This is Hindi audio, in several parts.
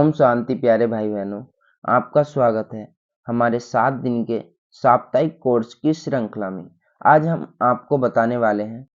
ओम शांति प्यारे भाई बहनों, आपका स्वागत है हमारे 7 दिन के साप्ताहिक कोर्स की श्रृंखला में। आज हम आपको बताने वाले हैं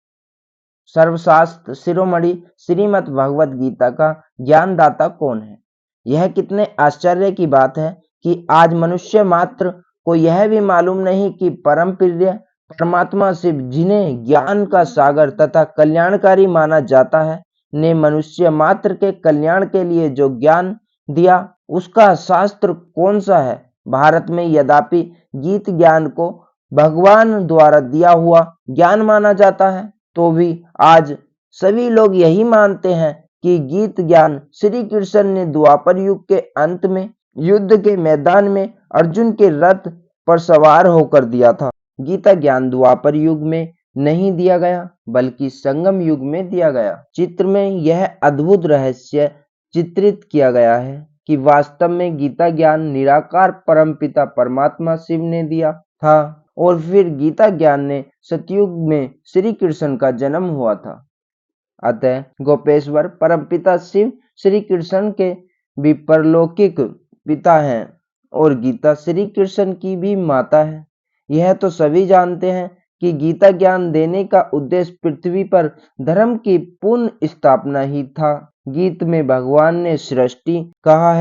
सर्वशास्त्र शिरोमणि श्रीमद् भगवद गीता का ज्ञानदाता कौन है। यह कितने आश्चर्य की बात है कि आज मनुष्य मात्र को यह भी मालूम नहीं कि परम प्रिय परमात्मा शिव, जिन्हें ज्ञान का सागर तथा कल्याणकारी माना जाता है, ने मनुष्य मात्र के कल्याण के लिए जो ज्ञान दिया, उसका शास्त्र कौन सा है। भारत में यद्यपि गीत ज्ञान को भगवान द्वारा दिया हुआ ज्ञान माना जाता है, तो भी आज सभी लोग यही मानते हैं कि गीत ज्ञान श्री कृष्ण ने द्वापर युग के अंत में युद्ध के मैदान में अर्जुन के रथ पर सवार होकर दिया था। गीता ज्ञान द्वापर युग में नहीं दिया गया, बल्कि संगम युग में दिया गया। चित्र में यह अद्भुत रहस्य चित्रित किया गया है कि वास्तव में गीता ज्ञान निराकार परमपिता परमात्मा शिव ने दिया था और फिर गीता ज्ञान ने सतयुग में श्री कृष्ण का जन्म हुआ था। अतः गोपेश्वर परमपिता शिव श्री कृष्ण के भी परलौकिक पिता हैं और गीता श्री कृष्ण की भी माता है। यह तो सभी जानते हैं कि गीता ज्ञान देने का उद्देश्य पृथ्वी पर धर्म की पुनः स्थापना ही था। गीत में भगवान ने सृष्टि कहा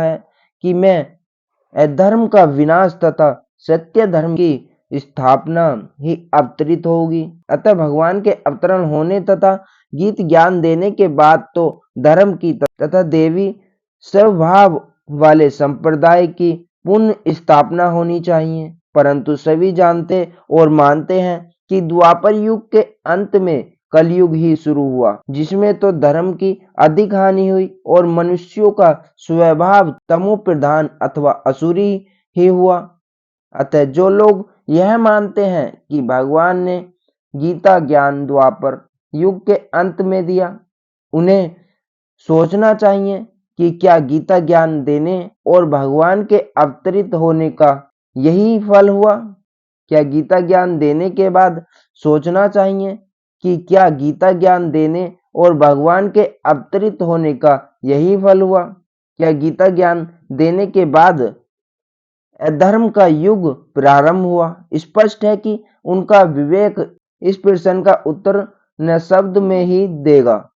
है कि मैं अधर्म का विनाश तथा सत्य धर्म की स्थापना ही अवतरित होगी। अतः भगवान के अवतरण होने तथा गीत ज्ञान देने के बाद तो धर्म की तथा देवी स्वभाव वाले संप्रदाय की पुनः स्थापना होनी चाहिए। परंतु सभी जानते और मानते हैं कि द्वापर युग के अंत में कलयुग ही शुरू हुआ, जिसमें तो धर्म की अधिक हानि हुई और मनुष्यों का स्वभाव तमो प्रधान अथवा असुरी ही हुआ। अतः जो लोग यह मानते हैं कि भगवान ने गीता ज्ञान द्वापर युग के अंत में दिया, उन्हें सोचना चाहिए कि क्या गीता ज्ञान देने और भगवान के अवतरित होने का यही फल हुआ। क्या गीता ज्ञान देने के बाद सोचना चाहिए कि क्या गीता ज्ञान देने और भगवान के अवतरित होने का यही फल हुआ। क्या गीता ज्ञान देने के बाद अधर्म का युग प्रारंभ हुआ। स्पष्ट है कि उनका विवेक इस प्रश्न का उत्तर न शब्द में ही देगा।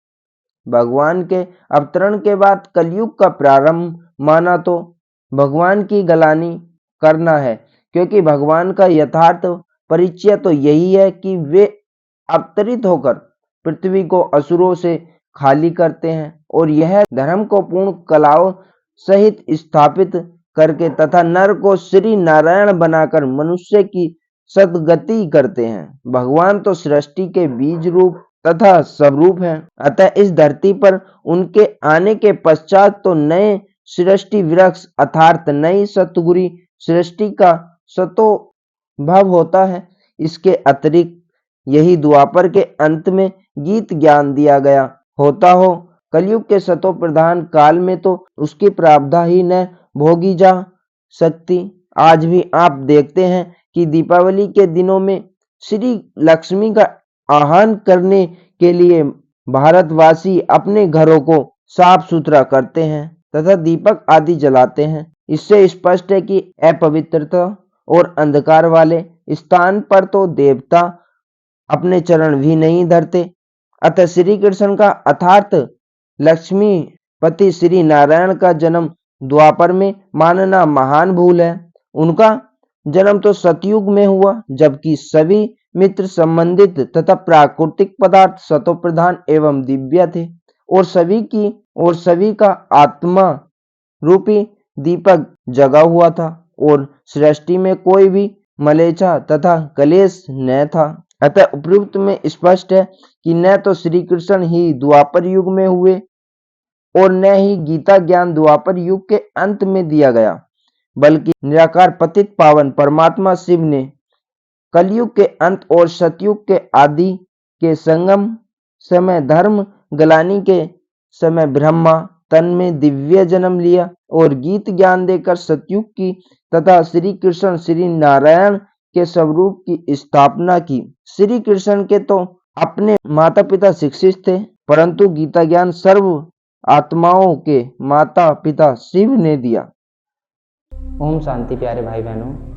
भगवान के अवतरण के बाद कलयुग का प्रारंभ माना तो भगवान की गलानी करना है, क्योंकि भगवान का यथार्थ परिचय तो यही है कि वे अवतरित होकर पृथ्वी को असुरों से खाली करते हैं और यह धर्म को पूर्ण कलाओं सहित स्थापित करके तथा नर को श्री नारायण बनाकर मनुष्य की सद्गति करते हैं। भगवान तो सृष्टि के बीज रूप तथा स्वरूप हैं। अतः इस धरती पर उनके आने के पश्चात तो नए सृष्टि वृक्ष अर्थात नई सतगुरी सृष्टि का सतोभव होता है। इसके अतिरिक्त यही द्वापर के अंत में गीत ज्ञान दिया गया होता हो। कलयुग के सतो प्रधान काल में तो उसकी प्रारब्धा ही न भोगी जा सकती। आज भी आप देखते हैं कि दीपावली के दिनों में श्री लक्ष्मी का आह्वान करने के लिए भारतवासी अपने घरों को साफ सुथरा करते हैं तथा दीपक आदि जलाते हैं। इससे स्पष्ट है कि अपवित्रता और अंधकार वाले स्थान पर तो देवता अपने चरण भी नहीं धरते। अतः श्री कृष्ण का अर्थात लक्ष्मीपति श्री नारायण का जन्म द्वापर में मानना महान भूल है। उनका जन्म तो सतयुग में हुआ, जबकि सभी मित्र संबंधित तथा प्राकृतिक पदार्थ सतो प्रधान एवं दिव्य थे और सभी का आत्मा रूपी दीपक जगा हुआ था और सृष्टि में कोई भी मलेच्छा तथा कलेश न था। अतः उपयुक्त में स्पष्ट है कि न तो श्री कृष्ण ही द्वापर युग में हुए और न ही गीता ज्ञान द्वापर युग के अंत में दिया गया, बल्कि निराकार पतित पावन परमात्मा शिव ने कलयुग के अंत और सतयुग के आदि के संगम समय धर्म गलानी के समय ब्रह्मा तन में दिव्य जन्म लिया और गीत ज्ञान देकर सतयुग की तथा श्री कृष्ण श्री नारायण के स्वरूप की स्थापना की। श्री कृष्ण के तो अपने माता पिता शिक्षित थे परंतु गीता ज्ञान सर्व आत्माओं के माता पिता शिव ने दिया। ओम शांति प्यारे भाई बहनों।